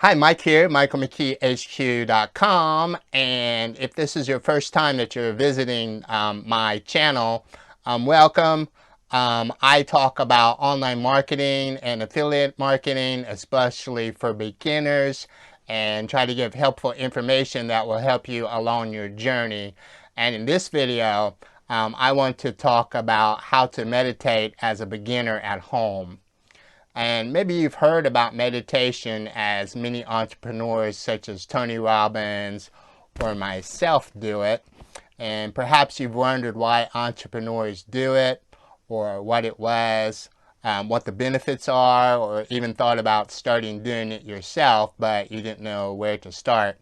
Hi, Mike here, michaelmckeehq.com, and if this is your first time that you're visiting my channel, welcome. I talk about online marketing and affiliate marketing, especially for beginners, and try to give helpful information that will help you along your journey. And in this video, I want to talk about how to meditate as a beginner at home. And maybe you've heard about meditation, as many entrepreneurs such as Tony Robbins or myself do it. And perhaps you've wondered why entrepreneurs do it, or what it was, what the benefits are, or even thought about starting doing it yourself, but you didn't know where to start.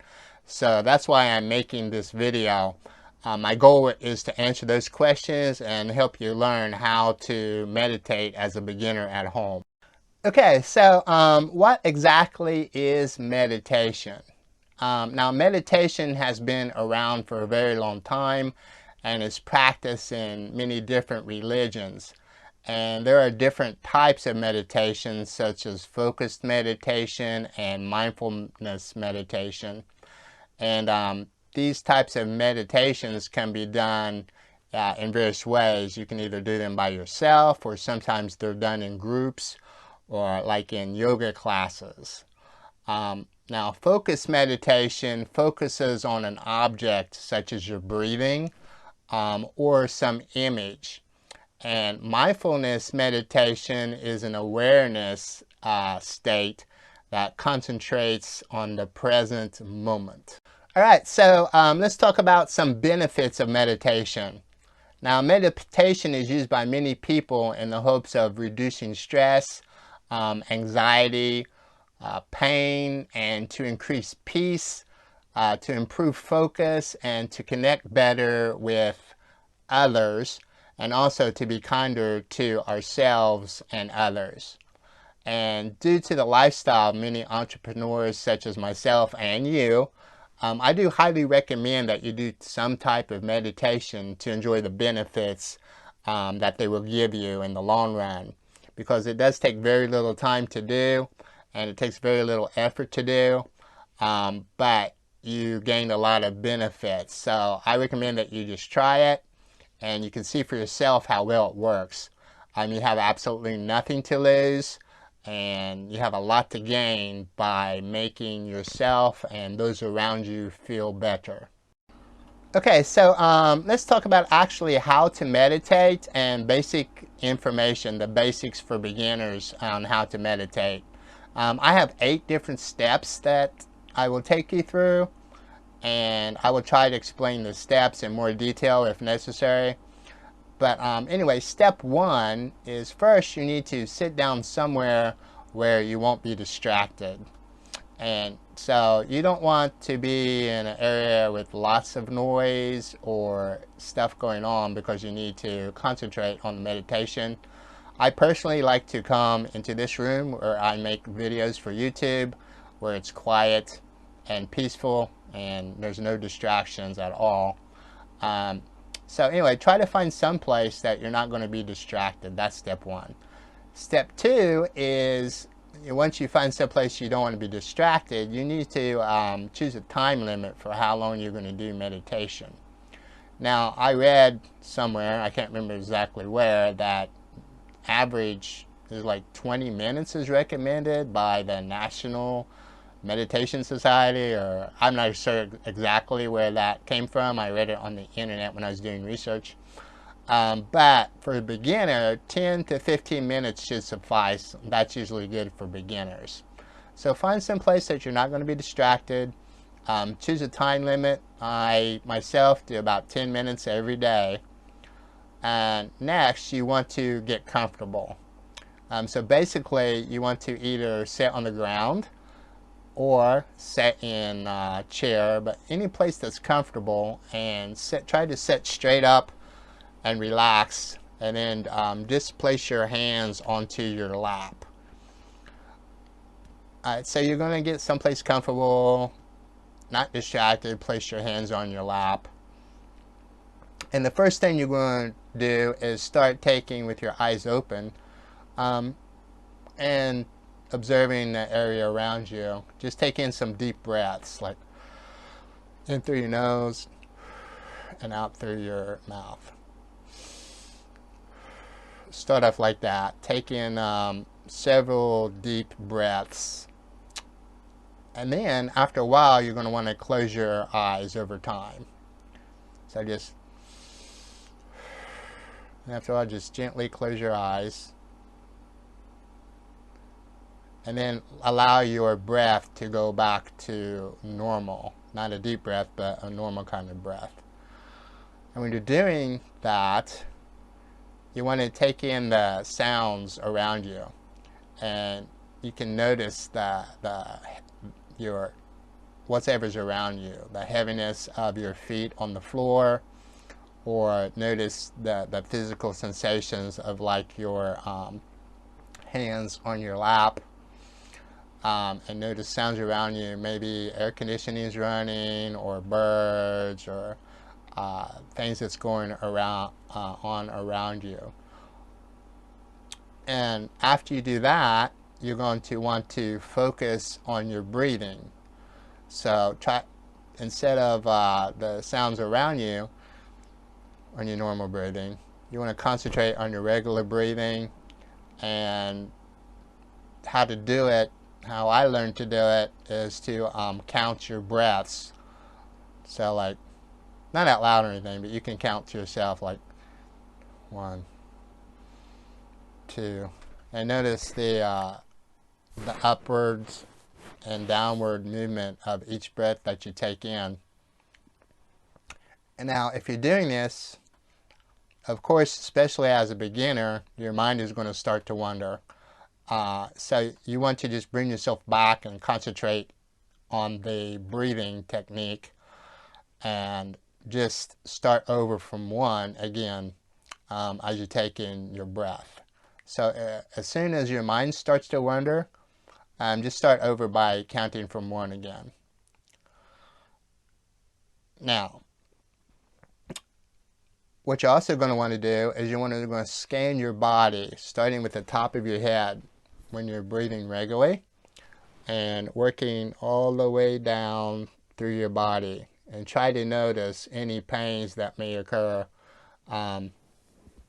So that's why I'm making this video. My goal is to answer those questions and help you learn how to meditate as a beginner at home. Okay, so what exactly is meditation? Now, meditation has been around for a very long time and is practiced in many different religions. And there are different types of meditation, such as focused meditation and mindfulness meditation. And these types of meditations can be done in various ways. You can either do them by yourself, or sometimes they're done in groups, or like in yoga classes. Now, focused meditation focuses on an object such as your breathing or some image. And mindfulness meditation is an awareness state that concentrates on the present moment. All right, so let's talk about some benefits of meditation. Now, meditation is used by many people in the hopes of reducing stress, anxiety, pain, and to increase peace, to improve focus, and to connect better with others, and also to be kinder to ourselves and others. And due to the lifestyle of many entrepreneurs such as myself and you, I do highly recommend that you do some type of meditation to enjoy the benefits that they will give you in the long run, because it does take very little time to do, and it takes very little effort to do, but you gain a lot of benefits. So I recommend that you just try it, and you can see for yourself how well it works. You have absolutely nothing to lose, and you have a lot to gain by making yourself and those around you feel better. Okay, so let's talk about actually how to meditate and basic information, the basics for beginners on how to meditate. I have 8 different steps that I will take you through, and I will try to explain the steps in more detail if necessary. But anyway, step 1 is, first you need to sit down somewhere where you won't be distracted. And so you don't want to be in an area with lots of noise or stuff going on, because you need to concentrate on the meditation. I personally like to come into this room where I make videos for YouTube, where it's quiet and peaceful and there's no distractions at all. So anyway, try to find some place that you're not going to be distracted. That's step 1. Step 2 is, once you find some place you don't want to be distracted, you need to choose a time limit for how long you're going to do meditation. Now, I read somewhere, I can't remember exactly where, that average is like 20 minutes is recommended by the National Meditation Society, or I'm not sure exactly where that came from. I read it on the internet when I was doing research. But for a beginner, 10 to 15 minutes should suffice. That's usually good for beginners. So find some place that you're not going to be distracted. Choose a time limit. I myself do about 10 minutes every day. And next, you want to get comfortable. So basically, you want to either sit on the ground or sit in a chair, but any place that's comfortable, and try to sit straight up and relax, and then just place your hands onto your lap. So you're going to get someplace comfortable, not distracted. Place your hands on your lap. And the first thing you're going to do is start taking with your eyes open, and observing the area around you. Just take in some deep breaths, like in through your nose and out through your mouth. Start off like that. Take in several deep breaths. And then after a while, you're going to want to close your eyes over time. So just, after a while, just gently close your eyes. And then allow your breath to go back to normal. Not a deep breath, but a normal kind of breath. And when you're doing that, you want to take in the sounds around you. And you can notice whatever's around you. The heaviness of your feet on the floor, or notice the physical sensations of like your hands on your lap. And notice sounds around you. Maybe air conditioning is running, or birds, or things that's going around around you. And after you do that, you're going to want to focus on your breathing. So instead of the sounds around you, on your normal breathing, you want to concentrate on your regular breathing. And how to do it, how I learned to do it, is to count your breaths. So like, not out loud or anything, but you can count to yourself like 1, 2, and notice the upwards and downward movement of each breath that you take in. And now if you're doing this, of course, especially as a beginner, your mind is going to start to wander. So you want to just bring yourself back and concentrate on the breathing technique, and just start over from 1 again as you take in your breath. So as soon as your mind starts to wander, just start over by counting from 1 again. Now, what you're also going to want to do is you're going to scan your body, starting with the top of your head when you're breathing regularly, and working all the way down through your body. And try to notice any pains that may occur in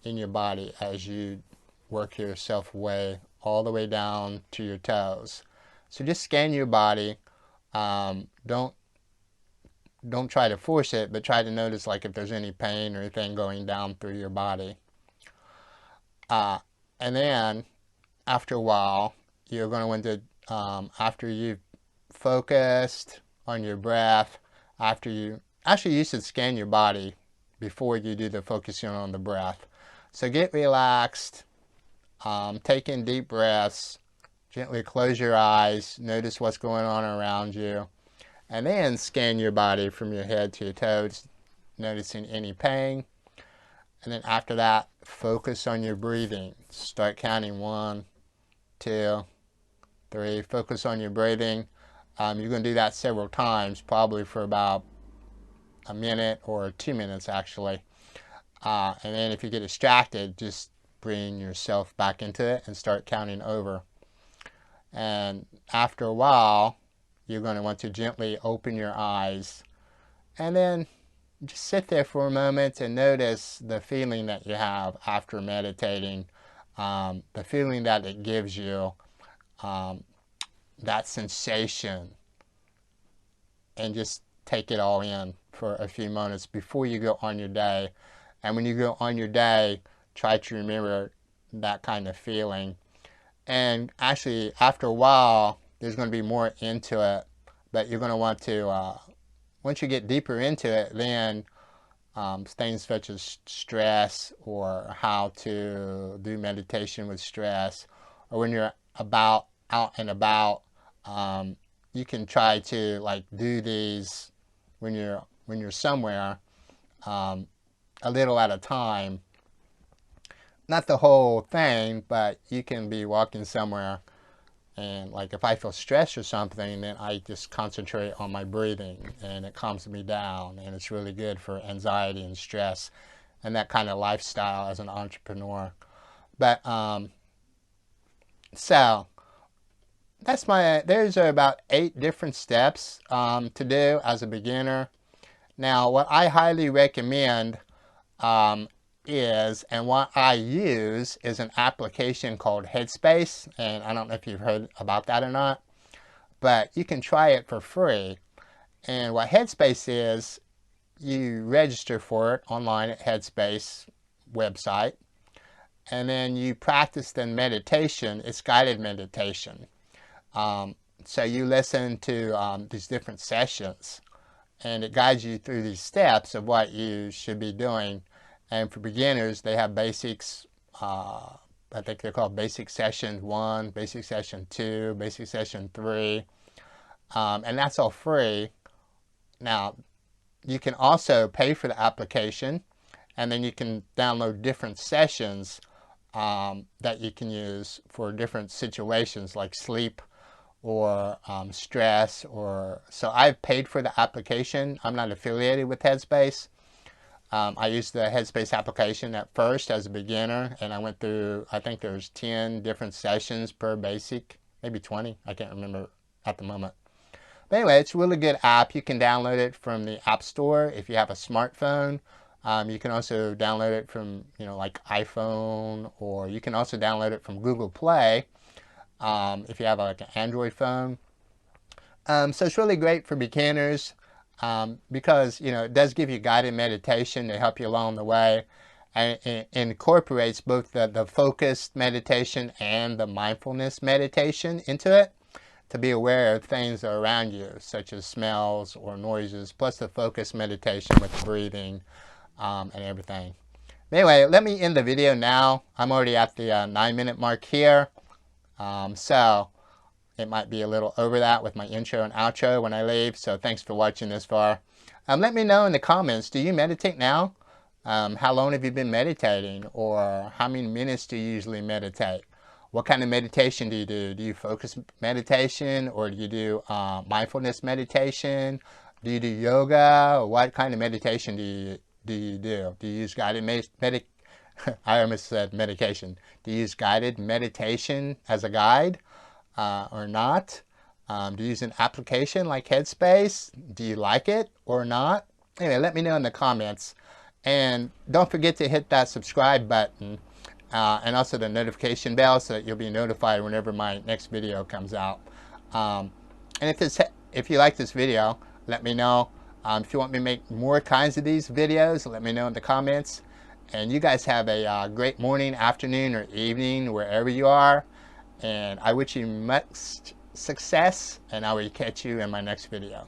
your body as you work yourself way all the way down to your toes. So just scan your body. Don't try to force it, but try to notice like if there's any pain or anything going down through your body. And then after a while, you're going to want to, after you've focused on your breath, you should scan your body before you do the focusing on the breath. So get relaxed, take in deep breaths, gently close your eyes, notice what's going on around you, and then scan your body from your head to your toes, noticing any pain. And then after that, focus on your breathing. Start counting 1, 2, 3. Focus on your breathing. You're going to do that several times, probably for about a minute or 2 minutes actually. And then if you get distracted, just bring yourself back into it and start counting over. And after a while, you're going to want to gently open your eyes, and then just sit there for a moment and notice the feeling that you have after meditating, the feeling that it gives you, that sensation, and just take it all in for a few moments before you go on your day. And when you go on your day, try to remember that kind of feeling. And actually, after a while, there's going to be more into it, but you're going to want to, once you get deeper into it, then things such as stress, or how to do meditation with stress, or when you're out and about, you can try to like do these when you're somewhere, a little at a time. Not the whole thing, but you can be walking somewhere, and like if I feel stressed or something, then I just concentrate on my breathing, and it calms me down, and it's really good for anxiety and stress and that kind of lifestyle as an entrepreneur. But so There's about 8 different steps to do as a beginner. Now, what I highly recommend um, and what I use is an application called Headspace, and I don't know if you've heard about that or not, but you can try it for free. And what Headspace is, you register for it online at Headspace website, and then you practice the meditation. It's guided meditation. So you listen to these different sessions, and it guides you through these steps of what you should be doing. And for beginners, they have basics. I think they're called basic session 1, basic session 2, basic session 3, and that's all free. Now, you can also pay for the application, and then you can download different sessions that you can use for different situations like sleep or stress. So I've paid for the application. I'm not affiliated with Headspace. I used the Headspace application at first as a beginner, and I went through, I think there's 10 different sessions per basic, maybe 20. I can't remember at the moment. But anyway, it's a really good app. You can download it from the App Store if you have a smartphone. You can also download it from, like iPhone, or you can also download it from Google Play if you have like an Android phone. So it's really great for beginners because, it does give you guided meditation to help you along the way. And it incorporates both the focused meditation and the mindfulness meditation into it, to be aware of things that are around you, such as smells or noises, plus the focused meditation with breathing and everything. Anyway, let me end the video now. I'm already at the 9-minute mark here. So it might be a little over that with my intro and outro when I leave. So thanks for watching this far. Let me know in the comments, do you meditate now? How long have you been meditating? Or how many minutes do you usually meditate? What kind of meditation do you do? Do you focus meditation, or do you do mindfulness meditation? Do you do yoga? Or what kind of meditation do you do? Do you use guided I almost said medication. Do you use guided meditation as a guide or not? Do you use an application like Headspace? Do you like it or not? Anyway, let me know in the comments. And don't forget to hit that subscribe button. And also the notification bell, so that you'll be notified whenever my next video comes out. And if you like this video, let me know. If you want me to make more kinds of these videos, let me know in the comments. And you guys have a great morning, afternoon, or evening, wherever you are. And I wish you much success, and I will catch you in my next video.